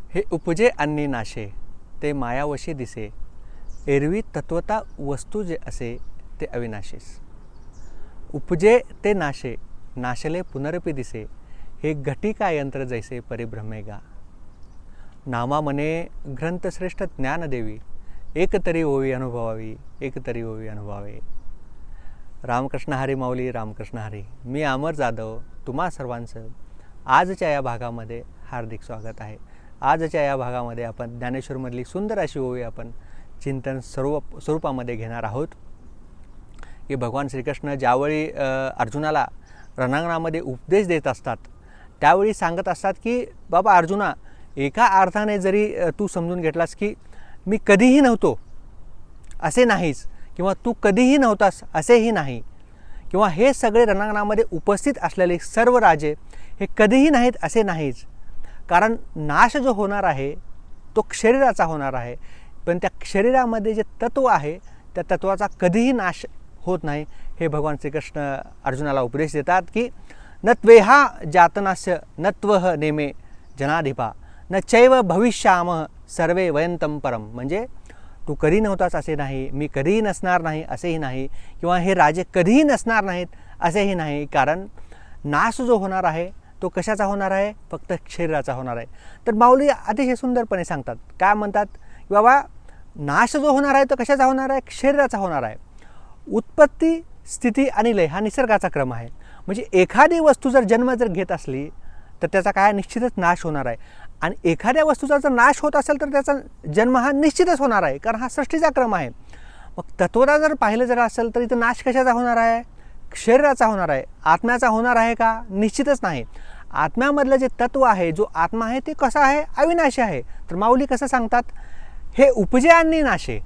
हे उपजे अन्नी नाशे ते मायावशी दिसे, एरवी तत्वता वस्तू जे असे ते अविनाशीस. उपजे ते नाशे नाशले पुनरपी दिसे, हे घटिका यंत्र जैसे परिभ्रमेगा. नामा मने ग्रंथश्रेष्ठ ज्ञानदेवी, एक तरी ओवी अनुभवावी, एक तरी ओवी अनुभवावे. रामकृष्ण हरी माऊली, रामकृष्ण हरी. मी अमर जाधव तुम्हा सर्वांचं आजच्या या भागामध्ये हार्दिक स्वागत आहे. आजच्या या भागामध्ये आपण ज्ञानेश्वरमधली सुंदर अशी ओवी आपण चिंतन स्वरूपामध्ये घेणार आहोत. की भगवान श्रीकृष्ण ज्यावेळी अर्जुनाला रणांगणामध्ये उपदेश देत असतात त्यावेळी सांगत असतात की बाबा अर्जुना, एका अर्थाने जरी तू समजून घेतलास की मी कधीही नव्हतो असे नाहीच, किंवा तू कधीही नव्हतास असेही नाही, किंवा हे सगळे रणांगणामध्ये उपस्थित असलेले सर्व राजे हे कधीही नाहीत असे नाहीच. कारण नाश जो होणार आहे तो शरीराचा होणार आहे, पण त्या शरीरामध्ये जे तत्व आहे त्या तत्वाचा कधीही नाश होत नाही. हे भगवान श्रीकृष्ण अर्जुनाला उपदेश देतात की न त्वेहा जातनास्य न त्वह नेमे जनाधिपा न चैव भविष्यामः सर्वे वयंतम परम. म्हणजे तू कधी नव्हताच असे नाही, मी कधीही नसणार नाही असेही नाही, किंवा हे राजे कधीही नसणार नाहीत असेही नाही. कारण नाश जो होणार आहे तो कशाचा होणार आहे? फक्त शरीराचा होणार आहे. तर माऊली अतिशय सुंदरपणे सांगतात, काय म्हणतात की बाबा नाश जो होणार आहे तो कशाचा होणार आहे? शरीराचा होणार आहे. उत्पत्ती, स्थिती आणि लय हा निसर्गाचा क्रम आहे. म्हणजे एखादी वस्तू जर जन्म जर घेत असली तर त्याचा काय निश्चितच नाश होणार आहे, आणि एखाद्या वस्तूचा जर नाश होत असेल तर त्याचा जन्म हा निश्चितच होणार आहे, कारण हा सृष्टीचा क्रम आहे. मग तत्वता जर पाहिलं जर असेल तर इथं नाश कशाचा होणार आहे? शरीराचा होणार आहे. आत्म्याचा होणार आहे का? निश्चितच नाही. आत्म्यामधलं जे तत्व आहे, जो आत्मा आहे ते कसं आहे? अविनाशी आहे. तर माऊली कसं सांगतात? हे उपजे आणि नाशे,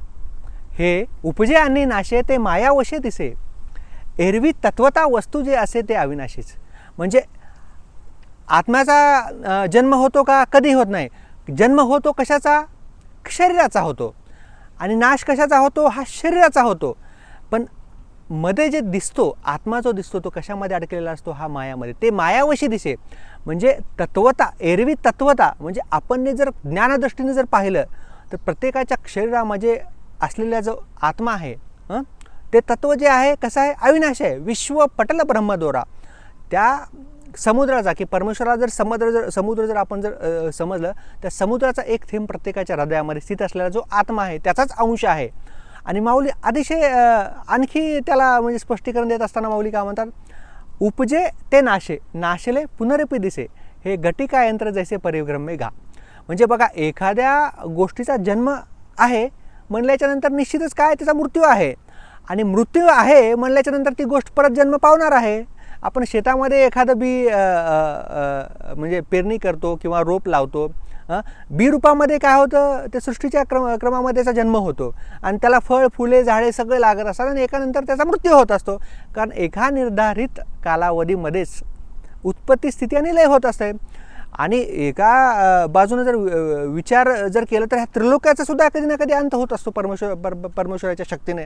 हे उपजे आणि नाशे ते मायावशे दिसे, एरवी तत्वता वस्तू जे असे ते अविनाशीच. म्हणजे आत्म्याचा जन्म होतो का? कधी होत नाही. जन्म होतो कशाचा? शरीराचा होतो. आणि नाश कशाचा होतो? हा शरीराचा होतो. पण मध्ये जे दिसतो, आत्मा जो दिसतो तो कशामध्ये अडकलेला असतो? हा मायामध्ये. ते मायावशी दिसे. म्हणजे तत्वता, एरवी तत्वता म्हणजे आपण जर ज्ञानदृष्टीने जर पाहिलं तर प्रत्येकाच्या शरीरामध्ये असलेला जो आत्मा आहे ते तत्व जे आहे कसं आहे? अविनाशी आहे. विश्व पटल ब्रह्मदोरा. त्या समुद्राचा की परमेश्वराला जर समुद्र जर आपण जर समजलं, त्या समुद्राचा एक थेंब प्रत्येकाच्या हृदयामध्ये स्थित असलेला जो आत्मा आहे त्याचाच अंश आहे. आणि माऊली अतिशय आणखी त्याला म्हणजे स्पष्टीकरण देत असताना माऊली काय म्हणतात? उपजे ते नाशे नाशले पुनरपी दिसे, हे घटिका यंत्र जैसे परिभ्रमे गा. म्हणजे बघा, एखाद्या गोष्टीचा जन्म आहे म्हणल्याच्यानंतर निश्चितच काय त्याचा मृत्यू आहे, आणि मृत्यू आहे म्हणल्याच्यानंतर ती गोष्ट परत जन्म पावणार आहे. आपण शेतामध्ये एखादं बी म्हणजे पेरणी करतो किंवा रोप लावतो, बी रूपामध्ये काय होतं? ते सृष्टीच्या क्रमामध्ये त्याचा जन्म होतो, आणि त्याला फळ, फुले, झाडे सगळे लागत असतात, आणि एकानंतर त्याचा मृत्यू होत असतो. कारण एका निर्धारित कालावधीमध्येच उत्पत्ती, स्थिती आणि लय होत असते. आणि एका बाजूने जर विचार जर केलं तर ह्या त्रिलोक्याचा सुद्धा कधी ना कधी अंत होत असतो परमेश्वराच्या शक्तीने.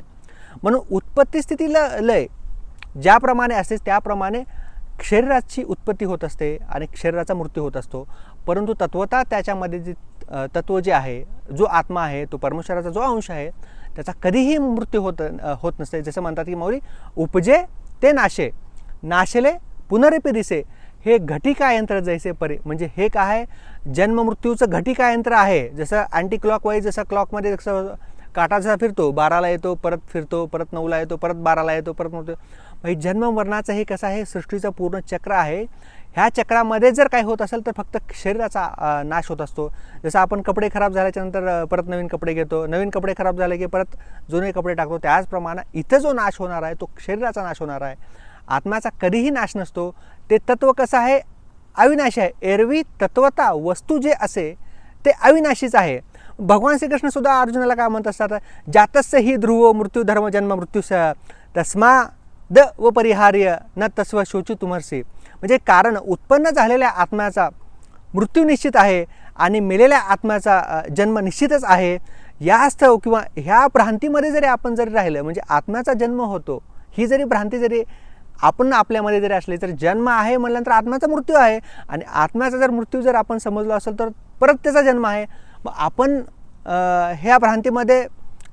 म्हणून उत्पत्ती, स्थिती, लय ज्याप्रमाणे असते त्याप्रमाणे शरीराची उत्पत्ती होत असते आणि शरीराचा मृत्यू होत असतो. परंतु तत्वता त्याच्यामध्ये जे तत्व जे आहे, जो आत्मा आहे, तो परमेश्वराचा जो अंश आहे, त्याचा कधीही मृत्यू होत नसते. जसं म्हणतात की माऊली, उपजे ते नाशे नाशले पुनरपी दिसे, हे घटिका यंत्र जैसे म्हणजे हे काय आहे? जन्म मृत्यूचं घटिका यंत्र आहे. जसं अँटी क्लॉकवाईज, जसं क्लॉकमध्ये जसं काटा जसा फिरतो, 12ला येतो, परत फिरतो, परत 9ला येतो, परत 12ला येतो, परत मृत्यू. म्हणजे जन्म मरणाचं हे कसं आहे? सृष्टीचं पूर्ण चक्र आहे. ह्या चक्रामध्ये जर काही होत असेल तर फक्त शरीराचा नाश होत असतो. जसं आपण कपडे खराब झाल्याच्यानंतर परत नवीन कपडे घेतो, नवीन कपडे खराब झाले की परत जुने कपडे टाकतो, त्याचप्रमाणे इथं जो नाश होणार आहे तो शरीराचा नाश होणार आहे. आत्म्याचा कधीही नाश नसतो. ते तत्व कसं आहे? अविनाशी आहे. एरवी तत्वता वस्तू जे असे ते अविनाशीच आहे. भगवान श्रीकृष्ण सुद्धा अर्जुनाला काय म्हणत असतात? जातस्य ही ध्रुव मृत्यू धर्म जन्म मृत्यूस तस्माद व परिहार्य न तस्व शोची तुमर्सी. म्हणजे कारण उत्पन्न झालेल्या आत्म्याचा मृत्यू निश्चित आहे आणि मेलेल्या आत्म्याचा जन्म निश्चितच आहे. यास्तव किंवा ह्या भ्रांतीमध्ये जरी आपण जरी राहिलं, म्हणजे आत्म्याचा जन्म होतो ही जरी भ्रांती जरी आपण आपल्यामध्ये जरी असले तर जन्म आहे म्हटल्यानंतर आत्म्याचा मृत्यू आहे, आणि आत्म्याचा जर मृत्यू जर आपण समजलो असेल तर परत त्याचा जन्म आहे. मग आपण ह्या भ्रांतीमध्ये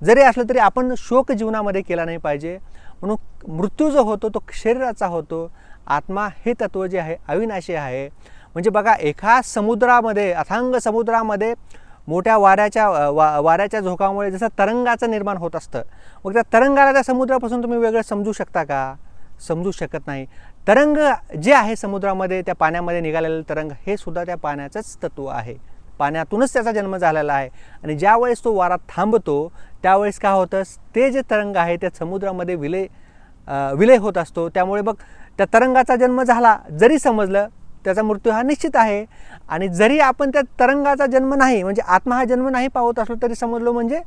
जरी असलं तरी आपण शोक जीवनामध्ये केला नाही पाहिजे. म्हणून मृत्यू जो होतो तो शरीराचा होतो. आत्मा हे तत्त्व जे आहे अविनाशी आहे. म्हणजे बघा, एका समुद्रामध्ये, अथांग समुद्रामध्ये मोठ्या वाऱ्याच्या झोकामुळे जसं तरंगाचं निर्माण होत असतं, मग त्या तरंगाला त्या समुद्रापासून तुम्ही वेगळं समजू शकता का? समजू शकत नाही. तरंग जे आहे समुद्रामध्ये, त्या पाण्यामध्ये निघालेलं तरंग हे सुद्धा त्या पाण्याचंच तत्त्व आहे. पाण्यातूनच त्याचा जन्म झालेला आहे. आणि ज्यावेळेस तो वारा थांबतो त्यावेळेस काय होतं, ते जे तरंग आहे त्या समुद्रामध्ये विलय होत असतो. त्यामुळे बघ, त्या तरंगाचा जन्म झाला जरी समजलं, त्याचा मृत्यू हा निश्चित आहे. आणि जरी आपण त्या तरंगाचा जन्म नाही, म्हणजे आत्मा हा जन्म नाही पावत असलो तरी समजलो म्हणजे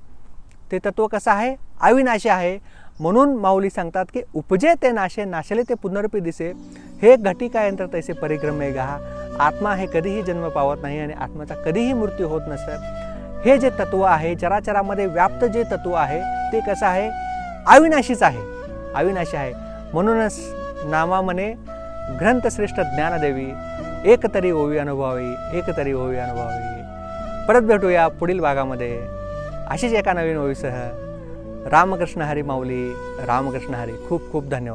ते तत्त्व कसं आहे, अविनाशी आहे. म्हणून माऊली सांगतात की उपजे ते नाशे, नाशले ते पुनरपी दिसे, हे घटिका यंत्र तैसे परिक्रमे गा. आत्मा हे कधीही जन्म पावत नाही आणि आत्म्याचा कधीही मृत्यू होत नसतं. हे जे तत्त्व आहे, चराचरामध्ये व्याप्त जे तत्त्व आहे ते कसं आहे, अविनाशीच आहे, अविनाशी आहे. म्हणूनच नामा म्हणे ग्रंथश्रेष्ठ ज्ञानदेवी, एक तरी ओवी अनुभवावी, एक तरी ओवी अनुभवावी. परत भेटूया पुढील भागामध्ये अशीच एका नवीन ओवीसह. रामकृष्ण हरी माऊली, रामकृष्ण हरी. खूप खूप धन्यवाद.